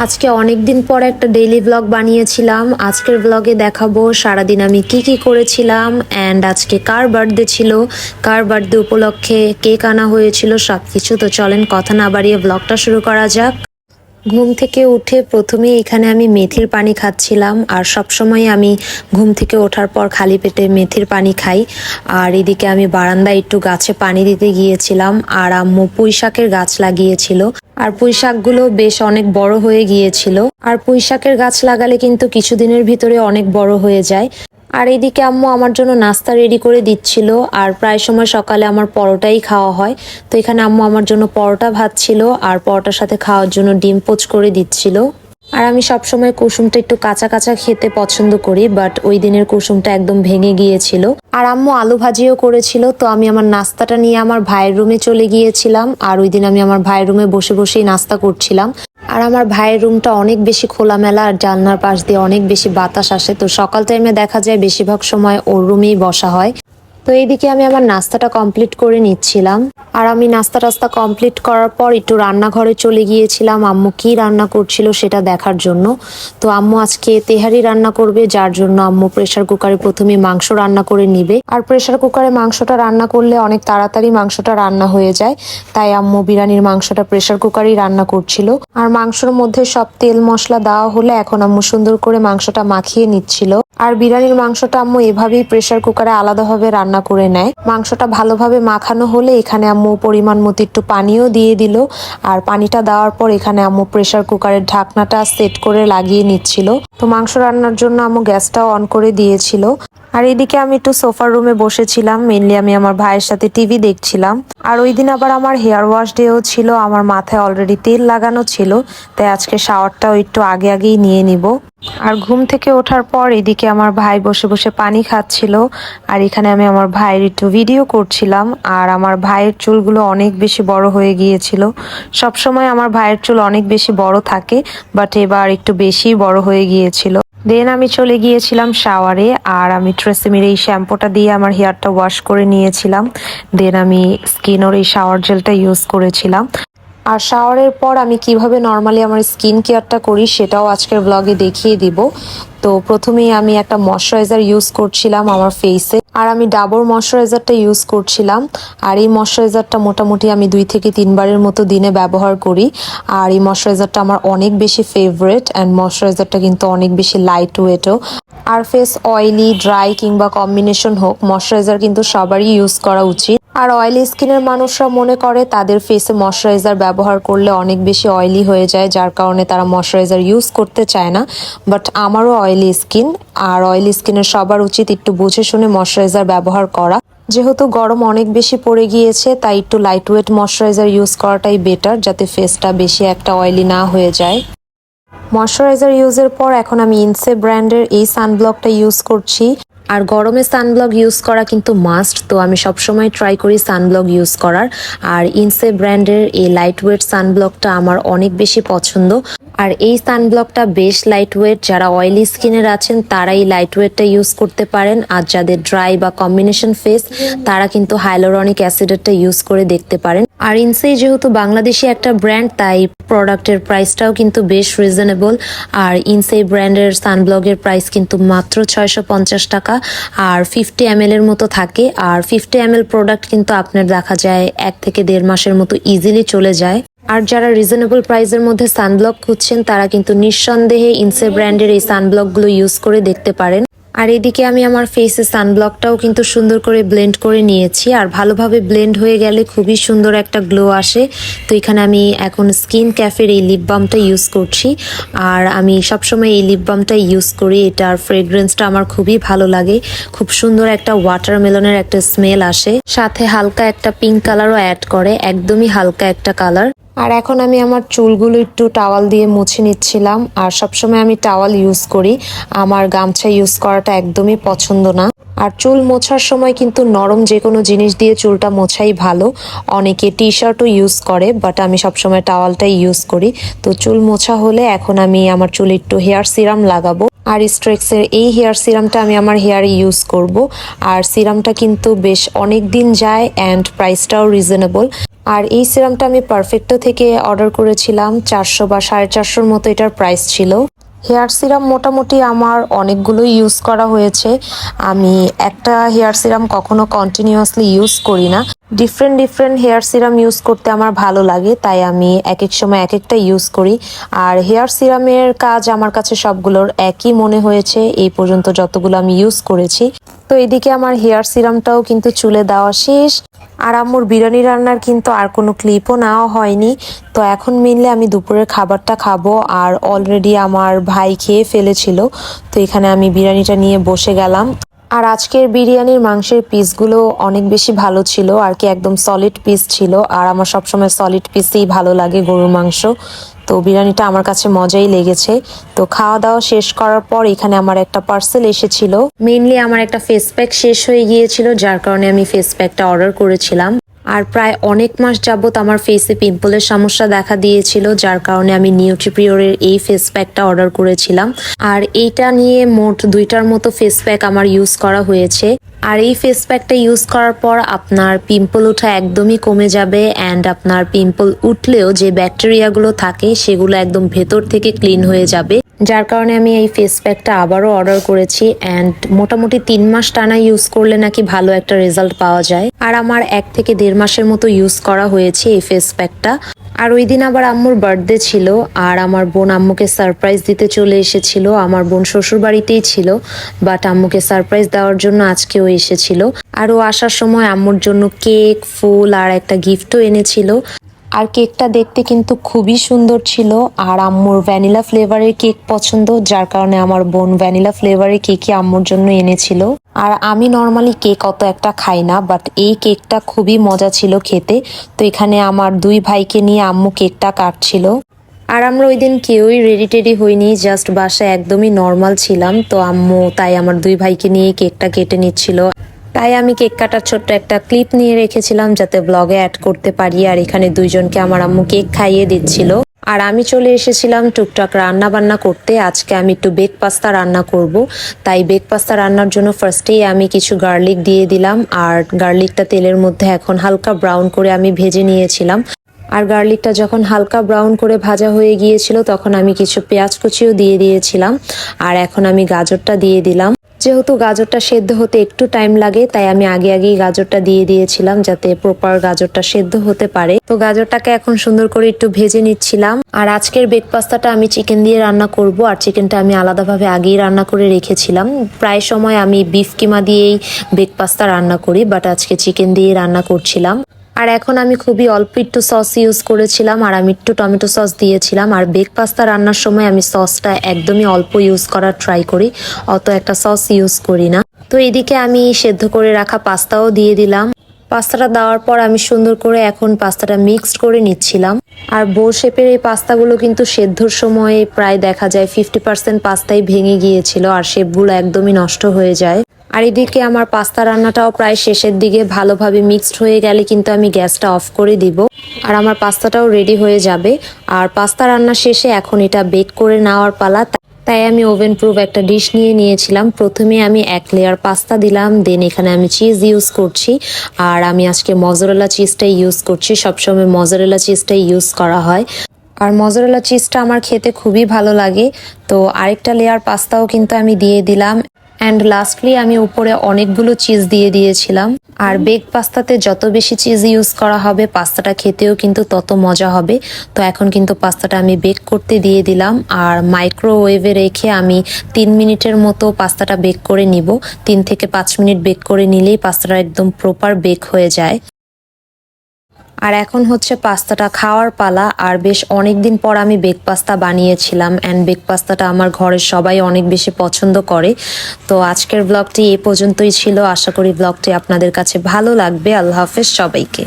আজকে অনেক দিন পর একটা ডেইলি ব্লগ বানিয়েছিলাম। আজকের ব্লগে দেখাবো সারাদিন আমি কি কি করেছিলাম অ্যান্ড আজকে কার বার্থডে ছিল, কার বার্থডে উপলক্ষে কেক আনা হয়েছিল, সব কিছু। তো চলেন কথা না বাড়িয়ে ব্লগটা শুরু করা যাক। ঘুম থেকে উঠে প্রথমে এখানে আমি মেথির পানি খাচ্ছিলাম, আর সবসময় আমি ঘুম থেকে ওঠার পর খালি পেটে মেথির পানি খাই। আর এদিকে আমি বারান্দায় একটু গাছে পানি দিতে গিয়েছিলাম, আর আম্মু পুঁই শাকের গাছ লাগিয়েছিল, আর পুঁই শাকগুলো বেশ অনেক বড় হয়ে গিয়েছিল। আর পুঁই শাকের গাছ লাগালে কিন্তু কিছুদিনের ভিতরে অনেক বড় হয়ে যায়। আর এদিকে আম্মু আমার জন্য নাস্তা রেডি করে দিচ্ছিল, আর প্রায় সময় সকালে আমার পরোটাই খাওয়া হয়। তো এখানে আম্মু আমার জন্য পরোটা ভাজছিল, আর পরোটার সাথে খাওয়ার জন্য ডিম পোচ করে দিচ্ছিল। আর আমি সবসময় কুসুমটা একটু কাঁচা কাঁচা খেতে পছন্দ করি, বাট ওই দিনের কুসুমটা একদম ভেঙে গিয়েছিল। আর আম্মু আলু ভাজিও করেছিল। তো আমি আমার নাস্তাটা নিয়ে আমার ভাইয়ের রুমে চলে গিয়েছিলাম, আর ওই দিন আমি আমার ভাইয়ের রুমে বসে বসেই নাস্তা করছিলাম। আর আমার ভাইয়ের রুমটা অনেক বেশি খোলামেলা, আর জানলার পাশ দিয়ে অনেক বেশি বাতাস আসে। তো সকাল টাইমে দেখা যায় বেশিরভাগ সময় ওর রুমেই বসা হয়। তো এইদিকে আমি আমার নাস্তাটা কমপ্লিট করে নিচ্ছিলাম। আর আমি নাস্তা টাস্তা কমপ্লিট করার পর একটু রান্নাঘরে চলে গিয়েছিলাম আম্মু কি রান্না করছিল সেটা দেখার জন্য। তো আম্মু আজকে তেহারি রান্না করবে, যার জন্য আম্মু প্রেসার কুকারে প্রথমে মাংস রান্না করে নিবে। আর প্রেসার কুকারে মাংসটা রান্না করলে অনেক তাড়াতাড়ি মাংসটা রান্না হয়ে যায়, তাই আম্মু বিরিয়ানির মাংসটা প্রেসার কুকারেই রান্না করছিল। আর মাংসের মধ্যে সব তেল মশলা দেওয়া হলে এখন আম্মু সুন্দর করে মাংসটা মাখিয়ে নিচ্ছিল। আর বিরিয়ানির মাংসটা আম্মু এভাবেই প্রেসার কুকারে আলাদাভাবে রান্না করে নেয়। মাংসটা ভালোভাবে মাখানো হলে এখানে আম্মু পরিমাণ মতো একটু পানিও দিয়ে দিল। আর পানিটা দেওয়ার পর এখানে আম্মু প্রেসার কুকারের ঢাকনাটা সেট করে লাগিয়ে নিচ্ছিল। তো মাংস রান্নার জন্য আম্মু গ্যাসটাও অন করে দিয়েছিল। আর এদিকে আমি একটু সোফার রুমে বসেছিলাম, মেনলি আমি আমার ভাইয়ের সাথে টিভি দেখছিলাম। আর ওই দিন আবার আমার হেয়ার ওয়াশ ডেও ছিল, আমার মাথায় অলরেডি তেল লাগানো ছিল, তাই আজকে শাওয়ারটাও একটু আগে আগেই নিয়ে নিব। আর ঘুম থেকে ওঠার পর এদিকে আমার ভাই বসে বসে পানি খাচ্ছিল, আর এখানে আমি আমার ভাইয়ের একটু ভিডিও করছিলাম। আর আমার ভাইয়ের চুলগুলো অনেক বেশি বড় হয়ে গিয়েছিল। সবসময় আমার ভাইয়ের চুল অনেক বেশি বড় থাকে, বাট এবার একটু বেশি বড় হয়ে গিয়েছিল। দেন আমি চলে গিয়েছিলাম শাওয়ারে, আর আমি ট্রেসেমির এই শ্যাম্পুটা দিয়ে আমার হেয়ারটা ওয়াশ করে নিয়েছিলাম। দেন আমি স্কিনের এই শাওয়ার জেলটা ইউজ করেছিলাম। আর শাওয়ারের পর আমি কিভাবে নর্মালি আমার স্কিন কেয়ারটা করি সেটাও আজকের ব্লগে দেখিয়ে দিব। তো প্রথমেই আমি একটা ময়শ্চারাইজার ইউজ করছিলাম আমার ফেসে, আর আমি ডাবর ময়শ্চারাইজারটা ইউজ করছিলাম। আর এই ময়শ্চারাইজারটা মোটামুটি আমি 2 থেকে 3 বারের মতো দিনে ব্যবহার করি। আর এই ময়শ্চারাইজারটা আমার অনেক বেশি ফেভারিট, অ্যান্ড ময়শ্চারাইজারটা কিন্তু অনেক বেশি লাইট ওয়েটও। আর ফেস অয়েলি ড্রাই কিংবা কম্বিনেশন হোক, ময়শ্চারাইজার কিন্তু সবারই ইউজ করা উচিত। আর অয়েলি স্কিনের মানুষরা মনে করে তাদের ফেসে ময়শ্চারাইজার ব্যবহার করলে অনেক বেশি অয়েলি হয়ে যায়, যার কারণে তারা ময়শ্চারাইজার ইউজ করতে চায় না। বাট আমারও অয়েলি স্কিন, আর অয়েলি স্কিনের সবার উচিত একটু বুঝে শুনে ময়শ্চারাইজার ব্যবহার করা। যেহেতু গরম অনেক বেশি পড়ে গিয়েছে, তাই একটু লাইট ওয়েট ময়শ্চারাইজার ইউজ করাটাই বেটার, যাতে ফেসটা বেশি একটা অয়েলি না হয়ে যায়। ময়শ্চারাইজার ইউজের পর এখন আমি ইনসে ব্র্যান্ডের এই সানব্লকটা ইউজ করছি। আর গরমে সানব্লক ইউজ করা কিন্তু মাস্ট, তো আমি সবসময় ট্রাই করি সানব্লক ইউজ করার। আর ইনসে ব্র্যান্ডের এই লাইট ওয়েট সানব্লকটা আমার অনেক বেশি পছন্দ। আর এই সানব্লকটা বেশ লাইট ওয়েট, যারা অয়েলি স্কিনের আছেন তারা এই লাইট ওয়েটটা ইউজ করতে পারেন। আর যাদের ড্রাই বা কম্বিনেশন ফেস তারা কিন্তু হাইলোরনিক অ্যাসিডেরটা ইউজ করে দেখতে পারেন। আর ইনসে যেহেতু বাংলাদেশি একটা ব্র্যান্ড, তাই প্রোডাক্টের প্রাইসটাও কিন্তু বেশ রিজনেবল। আর ইনসে ব্র্যান্ডের সানব্লকের প্রাইস কিন্তু মাত্র 650 টাকা, আর 50 ml এর মতো থাকে। আর 50 ml প্রোডাক্ট কিন্তু আপনার দেখা যায় 1 থেকে 1.5 মাসের মতো ইজিলি চলে যায়। আর যারা রিজনেবল প্রাইসের মধ্যে সানব্লক খুঁজছেন তারা কিন্তু নিঃসন্দেহে ইনসে ব্র্যান্ডের এই সানব্লকগুলো ইউজ করে দেখতে পারেন। আর এদিকে আমি আমার ফেসে সানব্লকটাও কিন্তু সুন্দর করে ব্লেন্ড করে নিয়েছি। আর ভালোভাবে ব্লেন্ড হয়ে গেলে খুবই সুন্দর একটা গ্লো আসে। তো এখানে আমি এখন স্কিন ক্যাফের এই লিপ বামটা ইউজ করছি। আর আমি সবসময় এই লিপ বামটা ইউজ করি, এটার ফ্রেগ্রেন্সটা আমার খুবই ভালো লাগে। খুব সুন্দর একটা ওয়াটারমেলনের একটা স্মেল আসে, সাথে হালকা একটা পিঙ্ক কালারও অ্যাড করে, একদমই হালকা একটা কালার। আর এখন আমি আমার চুলগুলো একটু টাওয়াল দিয়ে মুছে নিচ্ছিলাম। আর সবসময় আমি টাওয়াল ইউজ করি, আমার গামছা ইউজ করাটা একদমই পছন্দ না। আর চুল মোছার সময় কিন্তু নরম যে কোনো জিনিস দিয়ে চুলটা মোছাই ভালো। অনেকে টি শার্টও ইউজ করে, বাট আমি সবসময় টাওয়ালটাই ইউজ করি। তো চুল মোছা হলে এখন আমি আমার চুলে একটু হেয়ার সিরাম লাগাবো। আর স্ট্রেক্সের এই হেয়ার সিরামটা আমি আমার হেয়ারে ইউজ করব। আর সিরামটা কিন্তু বেশ অনেক দিন যায় অ্যান্ড প্রাইসটাও রিজনেবল। আর এই সিরামটা আমি পারফেক্টো থেকে অর্ডার করেছিলাম, 400 বা 450 মতো এটার প্রাইস ছিল। হেয়ার সিরাম মোটামুটি আমার অনেকগুলো ইউজ করা হয়েছে। আমি একটা হেয়ার সিরাম কখনো কন্টিনিউয়াসলি ইউজ করি না। ডিফারেন্ট হেয়ার সিরাম ইউজ করতে আমার ভালো লাগে, তাই আমি এক এক সময় এক একটা ইউজ করি। আর হেয়ার সিরামের কাজ আমার কাছে সবগুলোর একই মনে হয়েছে এই পর্যন্ত যতগুলো আমি ইউজ করেছি। তো এদিকে আমার হেয়ার সিরামটাও কিন্তু চুলে দেওয়া শেষ। আর আম্মুর বিরিয়ানি রান্নার কিন্তু আর কোনো ক্লিপও নেওয়া হয়নি। তো এখন মেনলি আমি দুপুরের খাবারটা খাবো, আর অলরেডি আমার ভাই খেয়ে ফেলেছিল। তো এখানে আমি বিরিয়ানিটা নিয়ে বসে গেলাম। আর আজকের বিরিয়ানির মাংসের পিসগুলো অনেক বেশি ভালো ছিল আর কি, একদম সলিড পিস ছিল। আর আমার সবসময় সলিড পিসই ভালো লাগে গরুর মাংস। তো বিরিয়ানিটা আমার কাছে মজাই লেগেছে। তো খাওয়া দাওয়া শেষ করার পর এখানে আমার একটা পার্সেল এসেছিল। মেইনলি আমার একটা ফেস প্যাক শেষ হয়ে গিয়েছিল, যার কারণে আমি ফেস প্যাকটা অর্ডার করেছিলাম। আর প্রায় অনেক মাস যাবত আমার ফেসে পিম্পলের সমস্যা দেখা দিয়েছিল, যার কারণে আমি নিউট্রিপিওরের এই ফেস প্যাকটা অর্ডার করেছিলাম। আর এইটা নিয়ে মোট 2টার মতো ফেস প্যাক আমার ইউজ করা হয়েছে। আর এই ফেস প্যাকটা ইউজ করার পর আপনার পিম্পল ওঠা একদমই কমে যাবে, অ্যান্ড আপনার পিম্পল উঠলেও যে ব্যাকটেরিয়াগুলো থাকে সেগুলো একদম ভেতর থেকে ক্লিন হয়ে যাবে। যার কারণে আমি এই ফেস প্যাকটা আবারও অর্ডার করেছি, অ্যান্ড মোটামুটি 3 মাস টানা ইউজ করলে নাকি ভালো একটা রেজাল্ট পাওয়া যায়। আর আমার 1 থেকে 1.5 মাসের মতো ইউজ করা হয়েছে এই ফেস প্যাকটা। আর ওই দিন আবার আম্মুর বার্থডে ছিল, আর আমার বোন আম্মুকে সারপ্রাইজ দিতে চলে এসেছিল। আমার বোন শ্বশুর বাড়িতেই ছিল, বাট আম্মুকে সারপ্রাইজ দেওয়ার জন্য আজকেও এসেছিল। আর ও আসার সময় আম্মুর জন্য কেক, ফুল আর একটা গিফটও এনেছিল। আর কেকটা দেখতে কিন্তু খুবই সুন্দর ছিল। আর আম্মুর ভ্যানিলা ফ্লেভারের কেক পছন্দ, যার কারণে আমার বোন ভ্যানিলা ফ্লেভারের কেকই আম্মুর জন্য এনেছিল। আর আমি নর্মালি কেক অত একটা খাই না, বাট এই কেকটা খুবই মজা ছিল খেতে। তো এখানে আমার 2 ভাইকে নিয়ে আম্মু কেকটা কাটছিল। আর আমরা ওই দিন কেউই রেডি টেডি হইনি, জাস্ট বাসায় একদমই নর্মাল ছিলাম। তো আম্মু তাই আমার 2 ভাইকে নিয়ে কেকটা কেটে নিচ্ছিল। তাই আমি কেক কাটার ছোট্ট একটা ক্লিপ নিয়ে রেখেছিলাম যাতে ব্লগে অ্যাড করতে পারি। আর এখানে 2জনকে আমার আম্মু কেক খাইয়ে দিচ্ছিল। আর আমি চলে এসেছিলাম টুকটাক রান্না বান্না করতে। আজকে আমি একটু বেক পাস্তা রান্না করব। তাই বেক পাস্তা রান্নার জন্য ফার্স্টেই আমি কিছু গার্লিক দিয়ে দিলাম। আর গার্লিকটা তেলের মধ্যে এখন হালকা ব্রাউন করে আমি ভেজে নিয়েছিলাম। আর গার্লিকটা যখন হালকা ব্রাউন করে ভাজা হয়ে গিয়েছিল তখন আমি কিছু পেঁয়াজ কুচিও দিয়ে দিয়েছিলাম। আর এখন আমি গাজরটা দিয়ে দিলাম। যেহেতু গাজরটা সেদ্ধ হতে একটু টাইম লাগে, তাই আমি আগেই গাজরটা দিয়ে দিয়েছিলাম যাতে প্রপার গাজরটা সেদ্ধ হতে পারে। তো গাজরটাকে এখন সুন্দর করে একটু ভেজে নিচ্ছিলাম। আর আজকের বেক পাস্তাটা আমি চিকেন দিয়ে রান্না করব। আর চিকেনটা আমি আলাদাভাবে আগেই রান্না করে রেখেছিলাম। প্রায় সময় আমি বিফ কিমা দিয়েই বেক পাস্তা রান্না করি, বাট আজকে চিকেন দিয়ে রান্না করছিলাম। আর এখন আমি খুবই অল্প একটু সস ইউজ করেছিলাম, আর আমি একটু টমেটো সস দিয়েছিলাম। আর বেক পাস্তা রান্নার সময় আমি সসটা একদমই অল্প ইউজ করার ট্রাই করি, অত একটা সস ইউজ করি না। তো এদিকে আমি সেদ্ধ করে রাখা পাস্তাও দিয়ে দিলাম। পাস্তাটা দেওয়ার পর আমি সুন্দর করে এখন পাস্তাটা মিক্সড করে নিচ্ছিলাম। আর বোল শেপের এই পাস্তাগুলো কিন্তু সেদ্ধর সময় প্রায় দেখা যায় 50% পাস্তাই ভেঙে গিয়েছিল, আর শেপগুলো একদমই নষ্ট হয়ে যায়। আর এদিকে আমার পাস্তা রান্নাটাও প্রায় শেষের দিকে, ভালোভাবে মিক্সড হয়ে গেলে কিন্তু আমি গ্যাসটা অফ করে দিব। আর আমার পাস্তাটাও রেডি হয়ে যাবে। আর পাস্তা রান্না শেষে এখন এটা বেক করে নেওয়ার পালা। তাই আমি ওভেন প্রুফ একটা ডিশ নিয়ে নিয়েছিলাম। প্রথমে আমি 1 লেয়ার পাস্তা দিলাম, দেন এখানে আমি চিজ ইউজ করছি। আর আমি আজকে মজারেলা চিজটাই ইউজ করছি, সবসময় মজারেলা চিজটাই ইউজ করা হয়। আর মজারেলা চিজটা আমার খেতে খুবই ভালো লাগে। তো আরেকটা লেয়ার পাস্তাও কিন্তু আমি দিয়ে দিলাম। অ্যান্ড লাস্টলি আমি উপরে অনেকগুলো চিজ দিয়ে দিয়েছিলাম। আর বেক পাস্তাতে যত বেশি চিজ ইউজ করা হবে পাস্তাটা খেতেও কিন্তু তত মজা হবে। তো এখন কিন্তু পাস্তাটা আমি বেক করতে দিয়ে দিলাম। আর মাইক্রোওয়েভে রেখে আমি 3 মিনিটের মতো পাস্তাটা বেক করে নিব। 3 থেকে 5 মিনিট বেক করে নিলেই পাস্তাটা একদম প্রপার বেক হয়ে যায়। আর এখন হচ্ছে পাস্তাটা খাওয়ার পালা। আর বেশ অনেকদিন পর আমি বেক পাস্তা বানিয়েছিলাম, অ্যান্ড বেক পাস্তাটা আমার ঘরের সবাই অনেক বেশি পছন্দ করে। তো আজকের ব্লগটি এই পর্যন্তই ছিল। আশা করি ব্লগটি আপনাদের কাছে ভালো লাগবে। আল্লাহ হাফেজ সবাইকে।